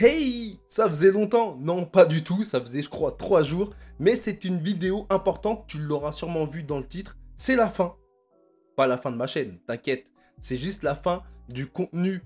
Hey! Ça faisait longtemps? Non, pas du tout, ça faisait je crois 3 jours, mais c'est une vidéo importante, tu l'auras sûrement vu dans le titre, c'est la fin. Pas la fin de ma chaîne, t'inquiète, c'est juste la fin du contenu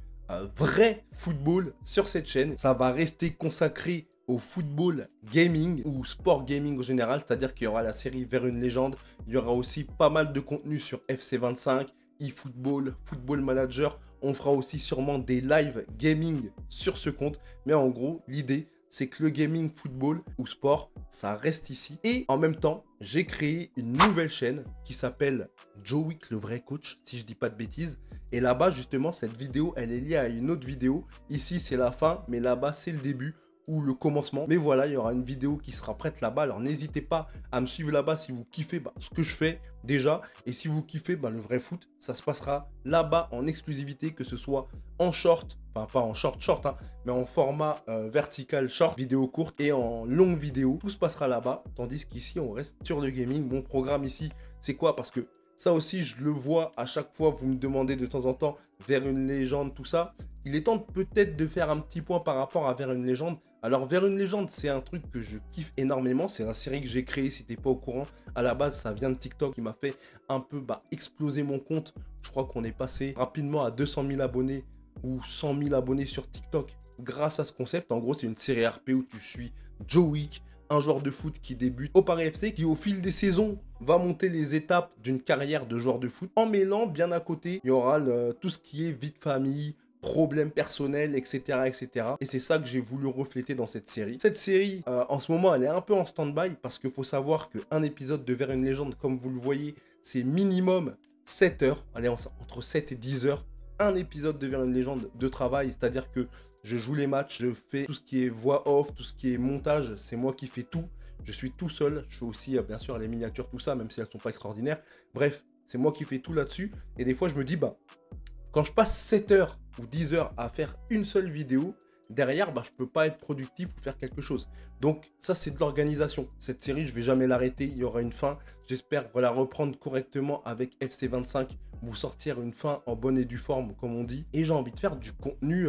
vrai football sur cette chaîne. Ça va rester consacré au football gaming ou sport gaming en général, c'est-à-dire qu'il y aura la série Vers une légende, il y aura aussi pas mal de contenu sur FC25, eFootball, Football Manager. On fera aussi sûrement des live gaming sur ce compte. Mais en gros, l'idée, c'est que le gaming football ou sport, ça reste ici. Et en même temps, j'ai créé une nouvelle chaîne qui s'appelle Jowick, le vrai coach, si je dis pas de bêtises. Et là-bas, justement, cette vidéo, elle est liée à une autre vidéo. Ici, c'est la fin, mais là-bas, c'est le début ou le commencement. Mais voilà, il y aura une vidéo qui sera prête là-bas. Alors n'hésitez pas à me suivre là-bas si vous kiffez ce que je fais déjà. Et si vous kiffez le vrai foot, ça se passera là-bas en exclusivité, que ce soit en short, enfin pas en short, hein, mais en format vertical short, vidéo courte et en longue vidéo. Tout se passera là-bas, tandis qu'ici, on reste sur le gaming. Mon programme ici, c'est quoi? Parce que ça aussi, je le vois à chaque fois, vous me demandez de temps en temps, Vers une légende, tout ça. Il est temps peut-être de faire un petit point par rapport à Vers une légende. Alors, Vers une légende, c'est un truc que je kiffe énormément. C'est la série que j'ai créée, si t'es pas au courant. À la base, ça vient de TikTok qui m'a fait un peu exploser mon compte. Je crois qu'on est passé rapidement à 200 000 abonnés ou 100 000 abonnés sur TikTok grâce à ce concept. En gros, c'est une série RP où tu suis Jowick, un joueur de foot qui débute au Paris FC, qui au fil des saisons va monter les étapes d'une carrière de joueur de foot. En mêlant, bien à côté, il y aura tout ce qui est vie de famille, problèmes personnels, etc. etc. Et c'est ça que j'ai voulu refléter dans cette série. Cette série, en ce moment, elle est un peu en stand-by parce qu'il faut savoir qu'un épisode de Vers une légende, comme vous le voyez, c'est minimum 7 heures. Allez, entre 7 et 10 heures. Un épisode de Vers une légende de travail, c'est-à-dire que je joue les matchs, je fais tout ce qui est voix off, tout ce qui est montage, c'est moi qui fais tout. Je suis tout seul, je fais aussi bien sûr les miniatures, tout ça, même si elles sont pas extraordinaires. Bref, c'est moi qui fais tout là-dessus. Et des fois, je me dis, quand je passe 7 heures ou 10 heures à faire une seule vidéo, derrière, je peux pas être productif ou faire quelque chose. Donc ça, c'est de l'organisation. Cette série, je vais jamais l'arrêter, il y aura une fin. J'espère la reprendre correctement avec FC25, vous sortir une fin en bonne et due forme, comme on dit. Et j'ai envie de faire du contenu,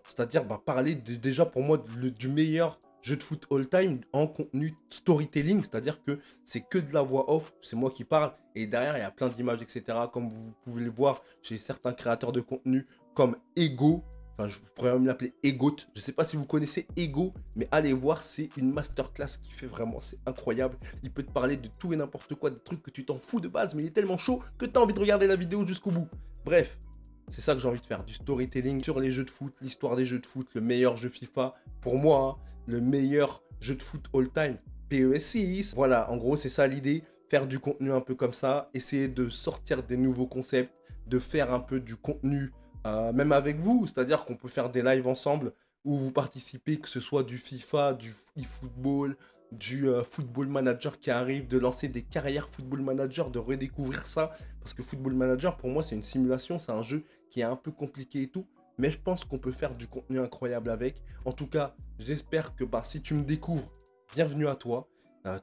c'est-à-dire parler déjà pour moi du meilleur jeu de foot all time en contenu storytelling, c'est-à-dire que c'est que de la voix off, c'est moi qui parle, et derrière, il y a plein d'images, etc. Comme vous pouvez le voir, j'ai certains créateurs de contenu comme Ego. Enfin, je pourrais même l'appeler Egoat. Je ne sais pas si vous connaissez Ego, mais allez voir, c'est une masterclass qui fait vraiment, c'est incroyable. Il peut te parler de tout et n'importe quoi, de trucs que tu t'en fous de base, mais il est tellement chaud que tu as envie de regarder la vidéo jusqu'au bout. Bref, c'est ça que j'ai envie de faire, du storytelling sur les jeux de foot, l'histoire des jeux de foot, le meilleur jeu FIFA. Pour moi, hein, le meilleur jeu de foot all time, PES6. Voilà, en gros, c'est ça l'idée. Faire du contenu un peu comme ça, essayer de sortir des nouveaux concepts, de faire un peu du contenu même avec vous, c'est-à-dire qu'on peut faire des lives ensemble où vous participez, que ce soit du FIFA, du eFootball, du Football Manager qui arrive, de lancer des carrières Football Manager, de redécouvrir ça, parce que Football Manager, pour moi, c'est une simulation, c'est un jeu qui est un peu compliqué et tout, mais je pense qu'on peut faire du contenu incroyable avec. En tout cas, j'espère que si tu me découvres, bienvenue à toi.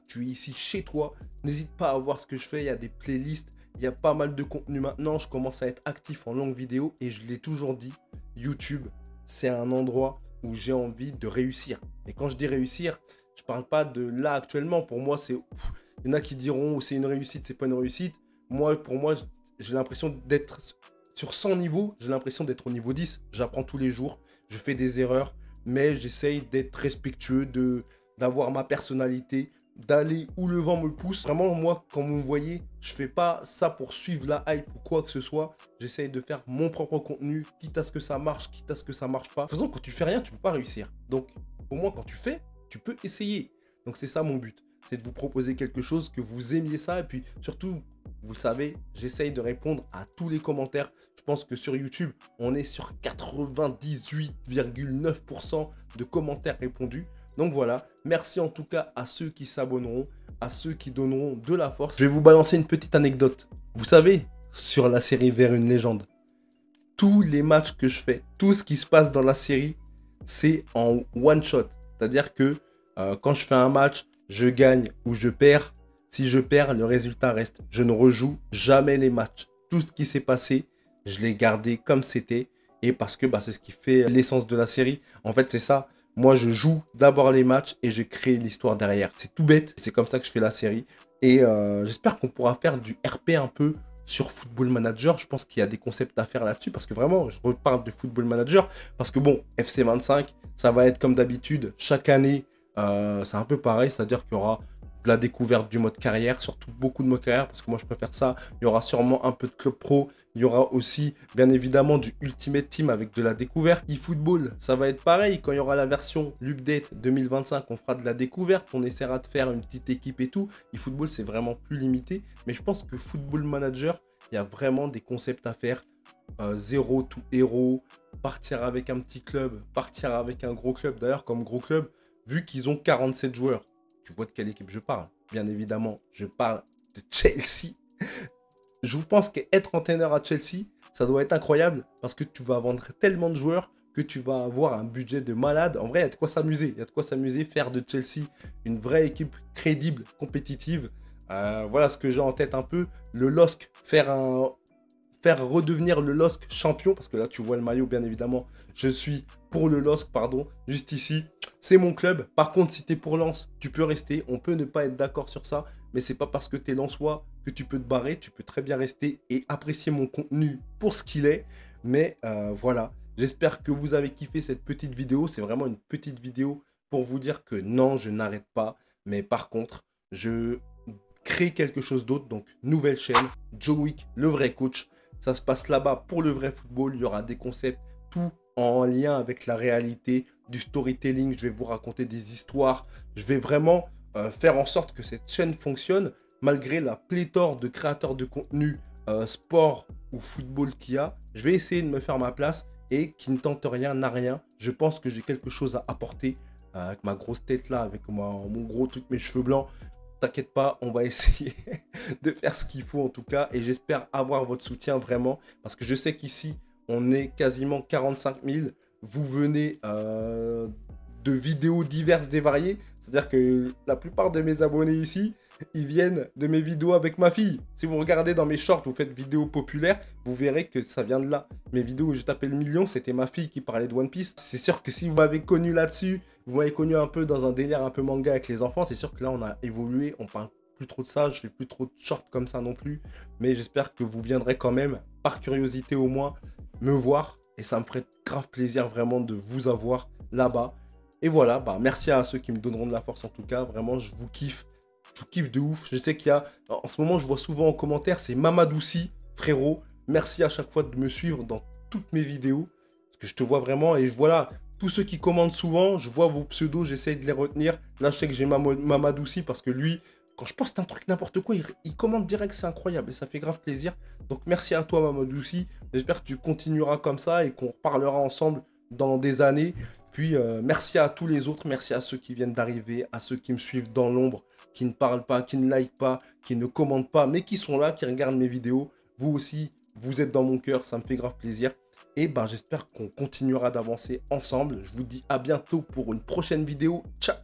Tu es ici chez toi, n'hésite pas à voir ce que je fais, il y a des playlists, il y a pas mal de contenu maintenant, je commence à être actif en longue vidéo et je l'ai toujours dit, YouTube, c'est un endroit où j'ai envie de réussir. Et quand je dis réussir, je parle pas de là actuellement, pour moi c'est... Il y en a qui diront c'est une réussite, c'est pas une réussite. Moi, pour moi, j'ai l'impression d'être sur 100 niveaux, j'ai l'impression d'être au niveau 10. J'apprends tous les jours, je fais des erreurs, mais j'essaye d'être respectueux, d'avoir ma personnalité, d'aller où le vent me pousse. Vraiment, moi, quand vous me voyez, je fais pas ça pour suivre la hype ou quoi que ce soit. J'essaye de faire mon propre contenu, quitte à ce que ça marche, quitte à ce que ça marche pas. De toute façon, quand tu fais rien, tu peux pas réussir. Donc, au moins, quand tu fais, tu peux essayer. Donc, c'est ça mon but. C'est de vous proposer quelque chose, que vous aimiez ça. Et puis, surtout, vous le savez, j'essaye de répondre à tous les commentaires. Je pense que sur YouTube, on est sur 98,9% de commentaires répondus. Donc voilà, merci en tout cas à ceux qui s'abonneront, à ceux qui donneront de la force. Je vais vous balancer une petite anecdote. Vous savez, sur la série Vers une légende, tous les matchs que je fais, tout ce qui se passe dans la série, c'est en one shot. C'est-à-dire que quand je fais un match, je gagne ou je perds. Si je perds, le résultat reste. Je ne rejoue jamais les matchs. Tout ce qui s'est passé, je l'ai gardé comme c'était. et parce que bah, c'est ce qui fait l'essence de la série. En fait, c'est ça. Moi, je joue d'abord les matchs et je crée l'histoire derrière. C'est tout bête, c'est comme ça que je fais la série. Et j'espère qu'on pourra faire du RP un peu sur Football Manager. Je pense qu'il y a des concepts à faire là-dessus parce que vraiment, je reparle de Football Manager parce que bon, FC25, ça va être comme d'habitude. Chaque année, c'est un peu pareil, c'est-à-dire qu'il y aura de la découverte du mode carrière, surtout beaucoup de mode carrière parce que moi je préfère ça. Il y aura sûrement un peu de club pro. Il y aura aussi, bien évidemment, du Ultimate Team avec de la découverte. eFootball, ça va être pareil. Quand il y aura la version l'update 2025, on fera de la découverte. On essaiera de faire une petite équipe et tout. eFootball, c'est vraiment plus limité. Mais je pense que Football Manager, il y a vraiment des concepts à faire. Zéro to héros, partir avec un petit club, partir avec un gros club. D'ailleurs, comme gros club, vu qu'ils ont 47 joueurs, tu vois de quelle équipe je parle. Bien évidemment, je parle de Chelsea. Je pense qu'être entraîneur à Chelsea, ça doit être incroyable parce que tu vas vendre tellement de joueurs que tu vas avoir un budget de malade. En vrai, il y a de quoi s'amuser. Il y a de quoi s'amuser, faire de Chelsea une vraie équipe crédible, compétitive. Voilà ce que j'ai en tête un peu. Le LOSC, faire redevenir le LOSC champion, parce que là tu vois le maillot bien évidemment, je suis pour le LOSC, pardon, juste ici, c'est mon club. Par contre, si tu es pour Lens, tu peux rester, on peut ne pas être d'accord sur ça, mais c'est pas parce que tu es Lensois que tu peux te barrer, tu peux très bien rester et apprécier mon contenu pour ce qu'il est, mais voilà, j'espère que vous avez kiffé cette petite vidéo, c'est vraiment une petite vidéo pour vous dire que non, je n'arrête pas, mais par contre, je crée quelque chose d'autre, donc nouvelle chaîne, Joe Wick, le vrai coach. Ça se passe là-bas pour le vrai football. Il y aura des concepts, tout en lien avec la réalité, du storytelling. Je vais vous raconter des histoires. Je vais vraiment faire en sorte que cette chaîne fonctionne malgré la pléthore de créateurs de contenu sport ou football qu'il y a. Je vais essayer de me faire ma place et qui ne tente rien n'a rien. Je pense que j'ai quelque chose à apporter avec ma grosse tête là, avec mon gros truc, mes cheveux blancs. T'inquiète pas, on va essayer de faire ce qu'il faut en tout cas. Et j'espère avoir votre soutien vraiment. Parce que je sais qu'ici, on est quasiment 45 000. Vous venez de vidéos diverses et variées. C'est-à-dire que la plupart de mes abonnés ici, ils viennent de mes vidéos avec ma fille. Si vous regardez dans mes shorts, vous faites vidéos populaires, vous verrez que ça vient de là. Mes vidéos où j'ai tapé le million, c'était ma fille qui parlait de One Piece. C'est sûr que si vous m'avez connu là-dessus, vous m'avez connu un peu dans un délire un peu manga avec les enfants, c'est sûr que là on a évolué, on parle plus trop de ça, je fais plus trop de shorts comme ça non plus. Mais j'espère que vous viendrez quand même, par curiosité au moins, me voir. Et ça me ferait grave plaisir vraiment de vous avoir là-bas. Et voilà, bah merci à ceux qui me donneront de la force en tout cas. Vraiment, je vous kiffe. Je vous kiffe de ouf. Je sais qu'il y a, en ce moment, je vois souvent en commentaire, c'est Mamadoussi, frérot. Merci à chaque fois de me suivre dans toutes mes vidéos. Parce que je te vois vraiment. Et voilà, tous ceux qui commentent souvent, je vois vos pseudos, j'essaye de les retenir. Là, je sais que j'ai Mamadoussi parce que lui, quand je poste un truc n'importe quoi, il commente direct, c'est incroyable. Et ça fait grave plaisir. Donc, merci à toi, Mamadoussi. J'espère que tu continueras comme ça et qu'on reparlera ensemble dans des années. Puis, merci à tous les autres. Merci à ceux qui viennent d'arriver, à ceux qui me suivent dans l'ombre, qui ne parlent pas, qui ne like pas, qui ne commentent pas, mais qui sont là, qui regardent mes vidéos. Vous aussi, vous êtes dans mon cœur, ça me fait grave plaisir. Et ben, j'espère qu'on continuera d'avancer ensemble. Je vous dis à bientôt pour une prochaine vidéo. Ciao!